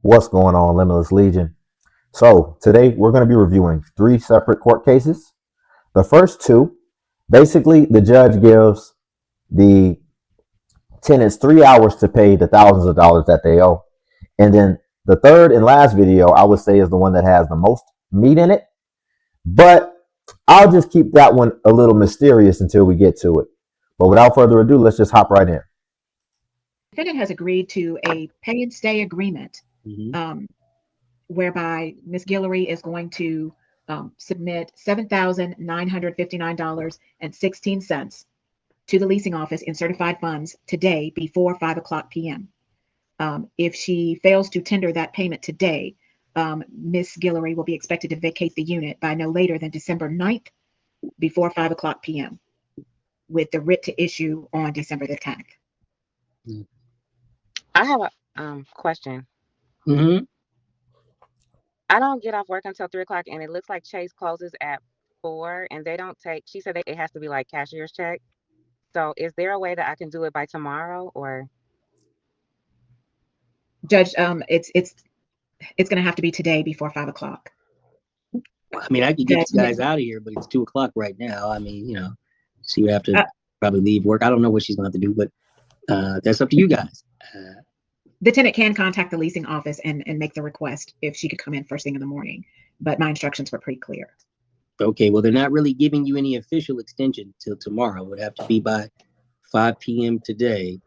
What's going on, Limitless Legion? So, today we're going to be reviewing three separate court cases. The first two, basically, the judge gives the tenants 3 hours to pay the thousands of dollars that they owe. And then the third and last video, I would say, is the one that has the most meat in it. But I'll just keep that one a little mysterious until we get to it. But without further ado, let's just hop right in. The defendant has agreed to a pay and stay agreement whereby Ms. Gillery is going to submit $7,959.16 to the leasing office in certified funds today before 5 o'clock p.m. If she fails to tender that payment today, Ms. Gillery will be expected to vacate the unit by no later than December 9th before 5 o'clock p.m. with the writ to issue on December the 10th. I have a question. I don't get off work until 3 o'clock, and it looks like Chase closes at 4, and they don't take. She said it has to be like cashier's check. So, is there a way that I can do it by tomorrow, or? Judge, it's going to have to be today before 5 o'clock. I mean, I could get you guys out of here, but it's 2 o'clock right now. I mean, she would have to probably leave work. I don't know what she's going to have to do, but that's up to you guys. The tenant can contact the leasing office and make the request if she could come in first thing in the morning, but my instructions were pretty clear. Okay, well, they're not really giving you any official extension till tomorrow. It would have to be by 5 p.m. today.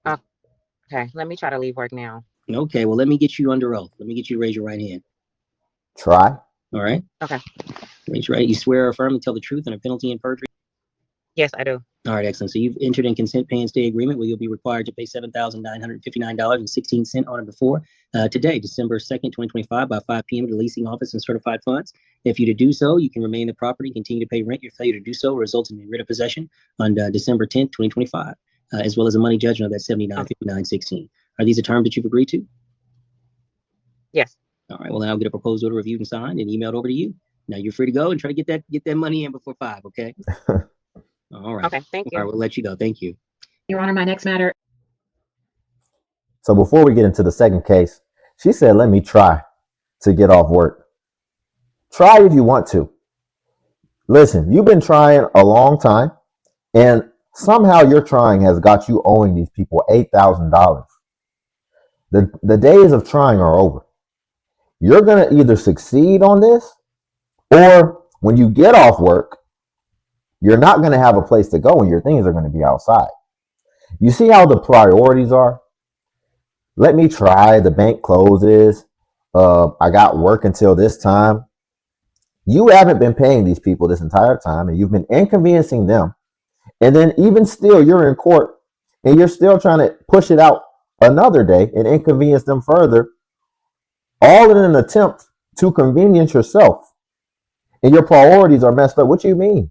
Okay, let me try to leave work now. Okay, well, let me get you under oath. Let me get you to raise your right hand. Try. All right. Okay. Raise your right. You swear or affirm to tell the truth under penalty and perjury? Yes, I do. All right, excellent. So you've entered in consent pay and stay agreement where you'll be required to pay $7,959.16 on or before today, December 2nd, 2025, by 5 p.m. at the leasing office and certified funds. If you to do so, you can remain in the property, continue to pay rent. Your failure to do so results in a writ of possession on December 10th, 2025, as well as a money judgment of that $79.59.16. Are these the terms that you've agreed to? Yes. All right. Well, then I'll get a proposed order reviewed and signed and emailed over to you. Now you're free to go and try to get that money in before 5. Okay. All right. Okay. Thank you. All right. We'll let you go. Thank you. Your Honor, my next matter. So before we get into the second case, she said, let me try to get off work. Try if you want to. Listen, you've been trying a long time, and somehow your trying has got you owing these people $8,000. The days of trying are over. You're going to either succeed on this, or when you get off work, you're not going to have a place to go and your things are going to be outside. You see how the priorities are? Let me try. The bank closes. I got work until this time. You haven't been paying these people this entire time, and you've been inconveniencing them. And then even still, you're in court and you're still trying to push it out another day and inconvenience them further, all in an attempt to convenience yourself. And your priorities are messed up. What do you mean?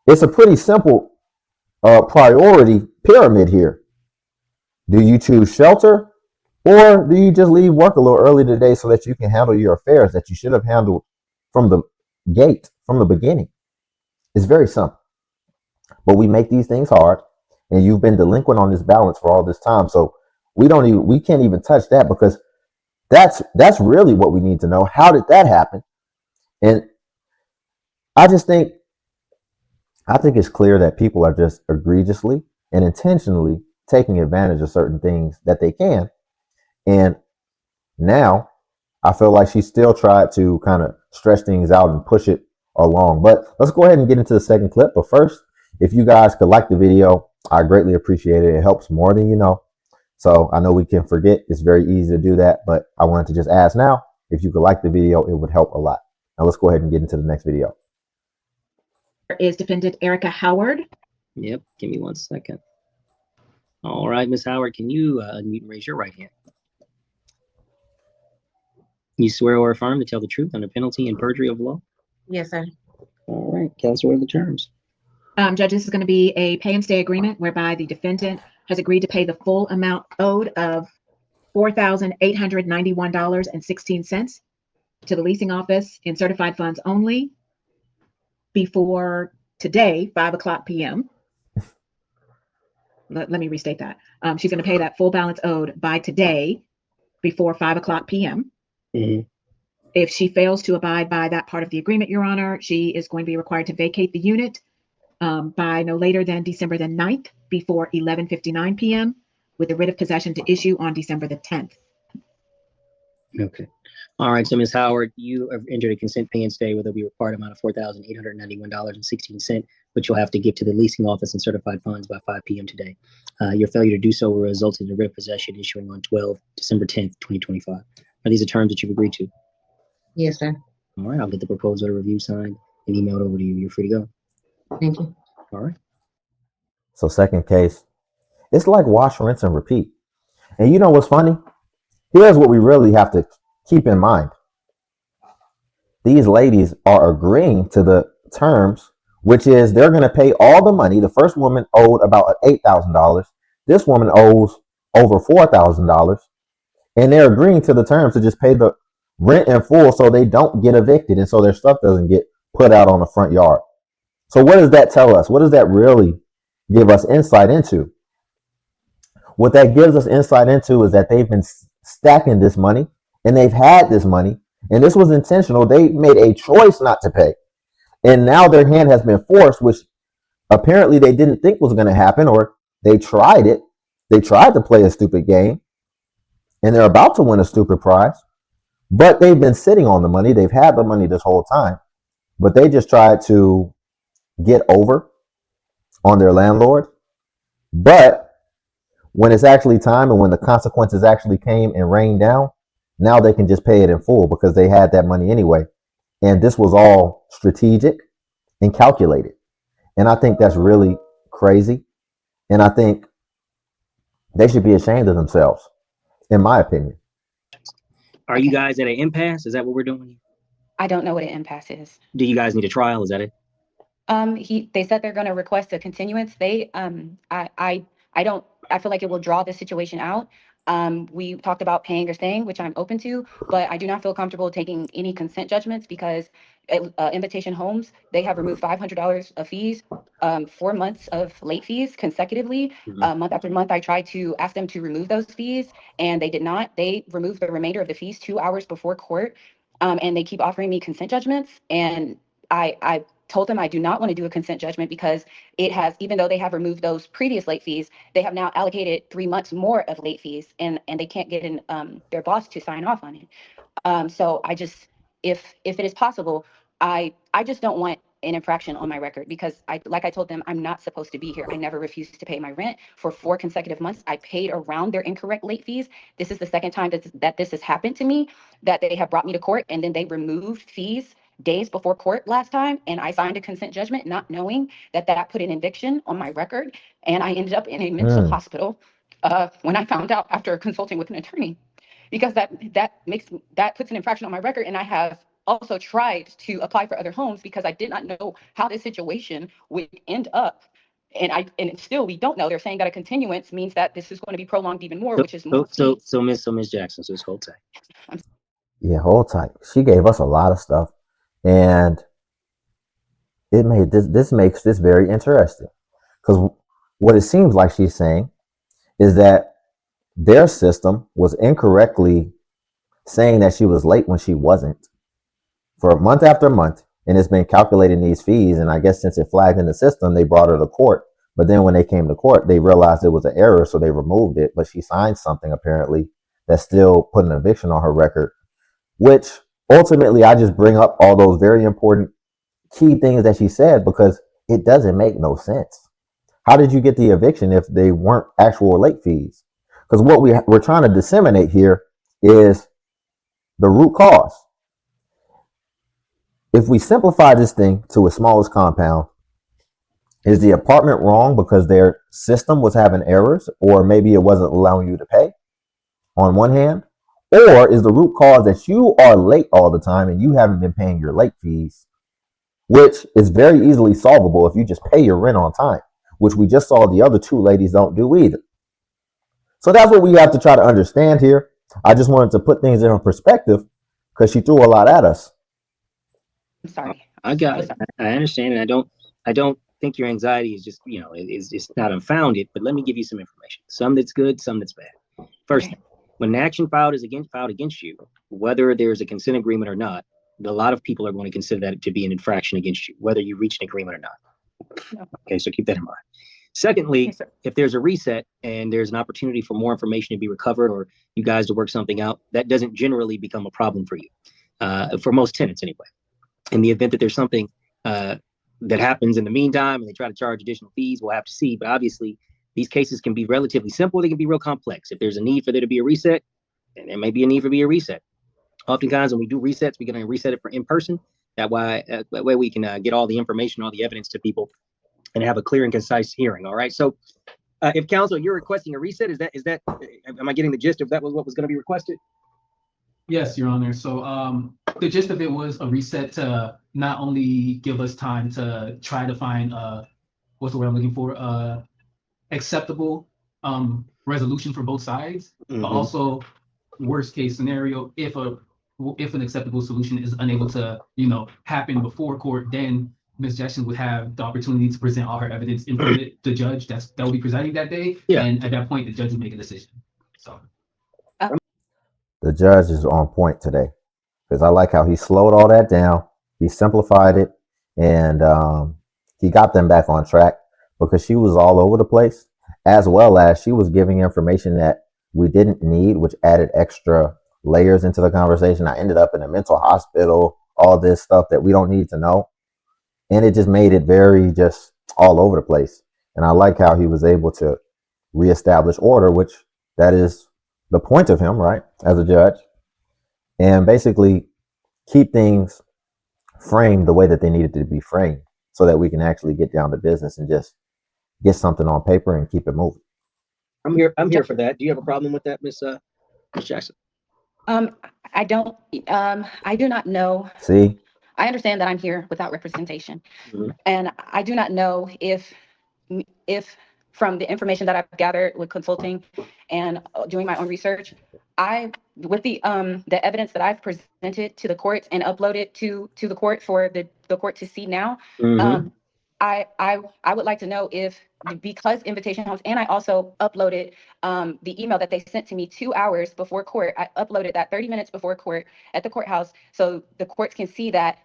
It's a pretty simple priority pyramid here. Do you choose shelter, or do you just leave work a little early today so that you can handle your affairs that you should have handled from the gate, from the beginning? It's very simple. But we make these things hard, and you've been delinquent on this balance for all this time. So we can't even touch that, because that's really what we need to know. How did that happen? And I think it's clear that people are just egregiously and intentionally taking advantage of certain things that they can. And now I feel like she still tried to kind of stretch things out and push it along. But let's go ahead and get into the second clip. But first, if you guys could like the video, I greatly appreciate it. It helps more than you know. So I know we can forget. It's very easy to do that. But I wanted to just ask now, if you could like the video, it would help a lot. Now let's go ahead and get into the next video. Is defendant Erica Howard. Yep. Give me 1 second. All right, Ms. Howard, can you unmute and raise your right hand? You swear or affirm to tell the truth under penalty and perjury of law? Yes, sir. All right. Counsel, what are the terms? Judge, this is going to be a pay and stay agreement whereby the defendant has agreed to pay the full amount owed of $4,891.16 to the leasing office in certified funds only before today, 5 o'clock p.m. Let me restate that. She's going to pay that full balance owed by today, before 5 o'clock p.m. Mhm. If she fails to abide by that part of the agreement, Your Honor, she is going to be required to vacate the unit by no later than December the 9th before 11:59 p.m. with the writ of possession to issue on December the 10th. Okay. All right. So, Ms. Howard, you have entered a consent pay and stay where there'll be a required amount of $4,891.16, which you'll have to give to the leasing office and certified funds by 5 p.m. today. Your failure to do so will result in a writ of possession issuing on December 10th, 2025. Are these the terms that you've agreed to? Yes, sir. All right. I'll get the proposal to review signed and emailed over to you. You're free to go. Thank you. All right. So second case, it's like wash, rinse, and repeat. And you know what's funny? Here's what we really have to keep in mind. These ladies are agreeing to the terms, which is they're going to pay all the money. The first woman owed about $8,000. This woman owes over $4,000. And they're agreeing to the terms to just pay the rent in full so they don't get evicted and so their stuff doesn't get put out on the front yard. So what does that tell us? What does that really give us insight into? What that gives us insight into is that they've been stacking this money and they've had this money and this was intentional. They made a choice not to pay. And now their hand has been forced, which apparently they didn't think was going to happen, or they tried it. They tried to play a stupid game and they're about to win a stupid prize, but they've been sitting on the money. They've had the money this whole time, but they just tried to get over on their landlord. But when it's actually time and when the consequences actually came and rained down, now they can just pay it in full because they had that money anyway. And this was all strategic and calculated. And I think that's really crazy. And I think they should be ashamed of themselves, in my opinion. Are you guys at an impasse? Is that what we're doing? I don't know what an impasse is. Do you guys need a trial? Is that it? They said they're going to request a continuance. I feel like it will draw this situation out. We talked about paying or staying, which I'm open to, but I do not feel comfortable taking any consent judgments because Invitation Homes, they have removed $500 of fees, 4 months of late fees consecutively. Month after month, I tried to ask them to remove those fees and they did not. They removed the remainder of the fees 2 hours before court. And they keep offering me consent judgments. And I told them I do not want to do a consent judgment because it has, even though they have removed those previous late fees, they have now allocated 3 months more of late fees and they can't get their boss to sign off on it. So I just, if it is possible, I just don't want an infraction on my record because like I told them, I'm not supposed to be here. I never refused to pay my rent for 4 consecutive months. I paid around their incorrect late fees. This is the second time that this has happened to me, that they have brought me to court and then they removed fees days before court last time, and I signed a consent judgment not knowing that put an eviction on my record, and I ended up in a mental hospital when I found out after consulting with an attorney, because that puts an infraction on my record, and I have also tried to apply for other homes because I did not know how this situation would end up. And still we don't know. They're saying that a continuance means that this is going to be prolonged even more, which is more. So Miss Jackson, so just hold tight. Yeah, hold tight. She gave us a lot of stuff. And it made this makes this very interesting because what it seems like she's saying is that their system was incorrectly saying that she was late when she wasn't for month after month, and it's been calculating these fees. And I guess since it flagged in the system, they brought her to court. But then when they came to court, they realized it was an error, so they removed it. But she signed something apparently that still put an eviction on her record, which ultimately, I just bring up all those very important key things that she said because it doesn't make no sense. How did you get the eviction if they weren't actual late fees? Because what we're trying to disseminate here is the root cause. If we simplify this thing to its smallest compound, is the apartment wrong because their system was having errors, or maybe it wasn't allowing you to pay on one hand? Or is the root cause that you are late all the time and you haven't been paying your late fees, which is very easily solvable if you just pay your rent on time, which we just saw the other 2 ladies don't do either. So that's what we have to try to understand here. I just wanted to put things in perspective because she threw a lot at us. I'm sorry. I got it. I understand, and I don't think your anxiety is just is not unfounded. But let me give you some information. Some that's good, some that's bad. First thing, When an action filed against you, whether there's a consent agreement or not, a lot of people are going to consider that to be an infraction against you, whether you reach an agreement or not. Okay, so keep that in mind. Secondly, Yes, sir. if there's a reset and there's an opportunity for more information to be recovered or you guys to work something out, that doesn't generally become a problem for you, for most tenants anyway. In the event that there's something that happens in the meantime and they try to charge additional fees, we'll have to see. But obviously, these cases can be relatively simple. They can be real complex. If there's a need for there to be a reset, then there may be a need for be a reset. Oftentimes, when we do resets, we're going to reset it for in person. That way we can get all the information, all the evidence to people, and have a clear and concise hearing. All right. So, if counsel, you're requesting a reset, is that am I getting the gist of that was what was going to be requested? Yes, Your Honor. So the gist of it was a reset to not only give us time to try to find what's the word I'm looking for, acceptable resolution for both sides, but also worst case scenario, if an acceptable solution is unable to, happen before court, then Ms. Jackson would have the opportunity to present all her evidence in front of the judge that will be presiding that day. Yeah. And at that point, the judge would make a decision. So The judge is on point today because I like how he slowed all that down. He simplified it, and he got them back on track because she was all over the place, as well as she was giving information that we didn't need, which added extra layers into the conversation. I ended up in a mental hospital, all this stuff that we don't need to know. And it just made it very just all over the place. And I like how he was able to reestablish order, which that is the point of him, right, as a judge, and basically keep things framed the way that they needed to be framed so that we can actually get down to business and just get something on paper and keep it moving. I'm here for that. Do you have a problem with that, Ms. Jackson? I don't, I do not know. See? I understand that I'm here without representation. Mhm. And I do not know if from the information that I've gathered with consulting and doing my own research, with the evidence that I've presented to the courts and uploaded to the court for the court to see now, I would like to know if, because invitation homes, and I also uploaded the email that they sent to me 2 hours before court. I uploaded that 30 minutes before court at the courthouse, so the courts can see that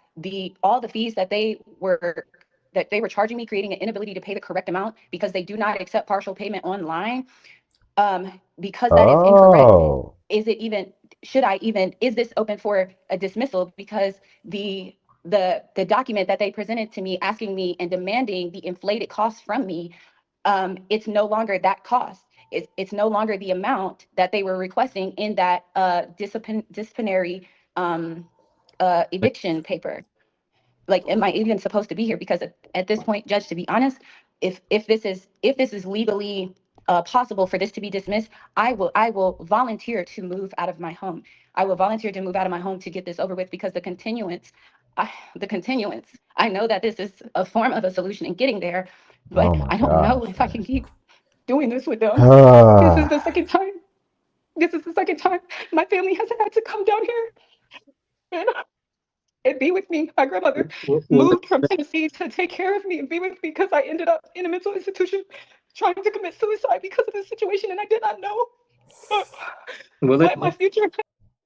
all the fees that they were charging me, creating an inability to pay the correct amount because they do not accept partial payment online. Because that is incorrect. Is this open for a dismissal? Because the document that they presented to me asking me and demanding the inflated costs from me, it's no longer that cost. It's no longer the amount that they were requesting in that disciplinary eviction paper. Like, am I even supposed to be here? Because at this point, Judge, to be honest, if this is legally possible for this to be dismissed, I will volunteer to move out of my home. I will volunteer to move out of my home to get this over with, because the continuance, I know that this is a form of a solution in getting there, but Oh my I don't know gosh, if I can keep doing this with them. This man. is the second time. This is the second time my family has had to come down here and be with me. My grandmother moved from Tennessee to take care of me and be with me because I ended up in a mental institution trying to commit suicide because of this situation, and I did not know what my future.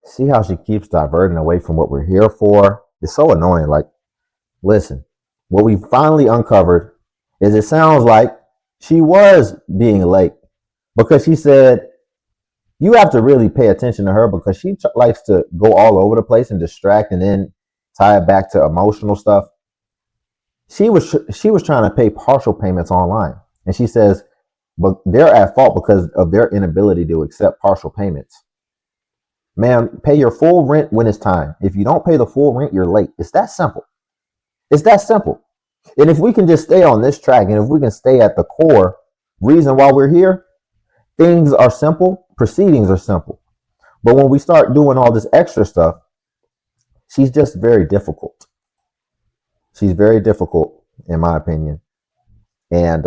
See how she keeps diverting away from what we're here for? It's so annoying. Like, listen, what we finally uncovered is it sounds like she was being late because she said you have to really pay attention to her because she likes to go all over the place and distract and then tie it back to emotional stuff. She was trying to pay partial payments online, and she says, but they're at fault because of their inability to accept partial payments. Ma'am, pay your full rent when it's time. If you don't pay the full rent, you're late. It's that simple. It's that simple. And if we can just stay on this track, and if we can stay at the core reason why we're here, things are simple, proceedings are simple. But when we start doing all this extra stuff, she's just very difficult. She's very difficult, in my opinion. And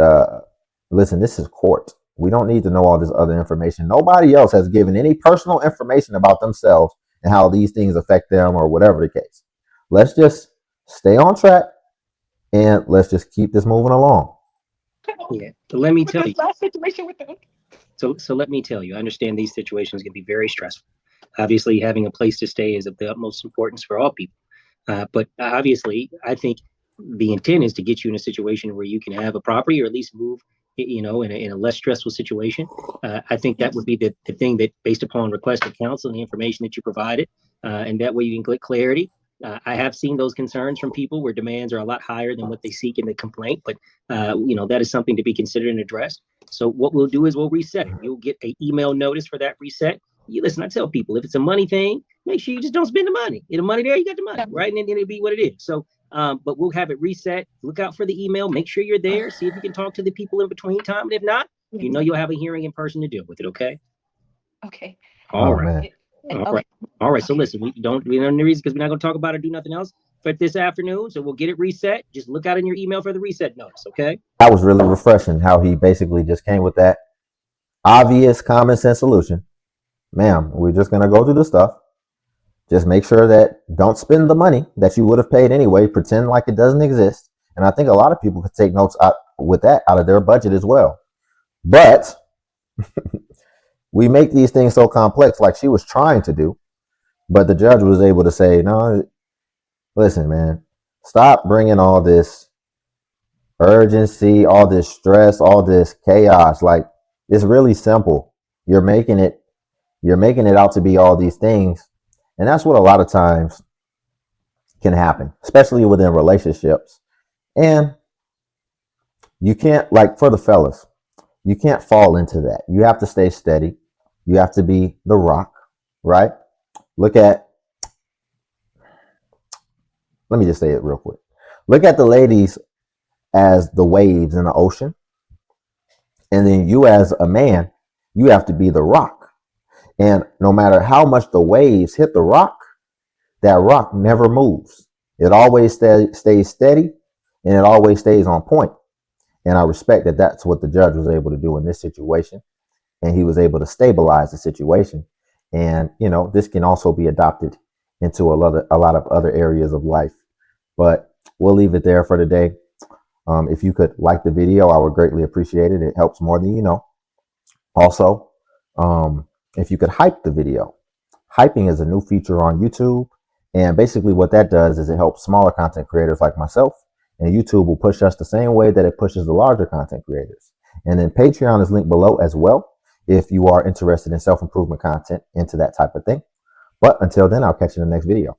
listen, this is court. We don't need to know all this other information. Nobody else has given any personal information about themselves and how these things affect them or whatever the case. Let's just stay on track and let's just keep this moving along. Yeah, let me tell you. Last situation with them. So let me tell you, I understand these situations can be very stressful. Obviously, having a place to stay is of the utmost importance for all people. But obviously, I think the intent is to get you in a situation where you can have a property or at least move, in a less stressful situation. I think that would be the thing that, based upon request of counsel and the information that you provided, and that way you can get clarity. I have seen those concerns from people where demands are a lot higher than what they seek in the complaint, but that is something to be considered and addressed. So what we'll do is we'll reset it. You'll get an email notice for that reset. You listen, I tell people, if it's a money thing, make sure you just don't spend the money. If the money there, you got the money, right? And then it'll be what it is. So, but we'll have it reset. Look out for the email. Make sure you're there. See if you can talk to the people in between time. And if not, you'll have a hearing in person to deal with it. Okay. Okay. All Oh right. man. All right. All right. So Okay. listen, we don't have any reason because we're not going to talk about it or do nothing else for this afternoon. So we'll get it reset. Just look out in your email for the reset notice. Okay. That was really refreshing how he basically just came with that obvious common sense solution. Ma'am, we're just going to go through the stuff. Just make sure that don't spend the money that you would have paid anyway. Pretend like it doesn't exist. And I think a lot of people could take notes out with that out of their budget as well. But we make these things so complex like she was trying to do. But the judge was able to say, no, listen, man, stop bringing all this urgency, all this stress, all this chaos. Like, it's really simple. You're making it out to be all these things. And that's what a lot of times can happen, especially within relationships. And you can't, like, for the fellas, you can't fall into that. You have to stay steady. You have to be the rock, right? Let me just say it real quick. Look at the ladies as the waves in the ocean. And then you as a man, you have to be the rock. And no matter how much the waves hit the rock, that rock never moves. It always stays steady and it always stays on point. And I respect that that's what the judge was able to do in this situation. And he was able to stabilize the situation. And, this can also be adopted into a lot of other areas of life. But we'll leave it there for today. If you could like the video, I would greatly appreciate it. It helps more than you know. Also, if you could hype the video. Hyping is a new feature on YouTube. And basically what that does is it helps smaller content creators like myself. And YouTube will push us the same way that it pushes the larger content creators. And then Patreon is linked below as well if you are interested in self-improvement content into that type of thing. But until then, I'll catch you in the next video.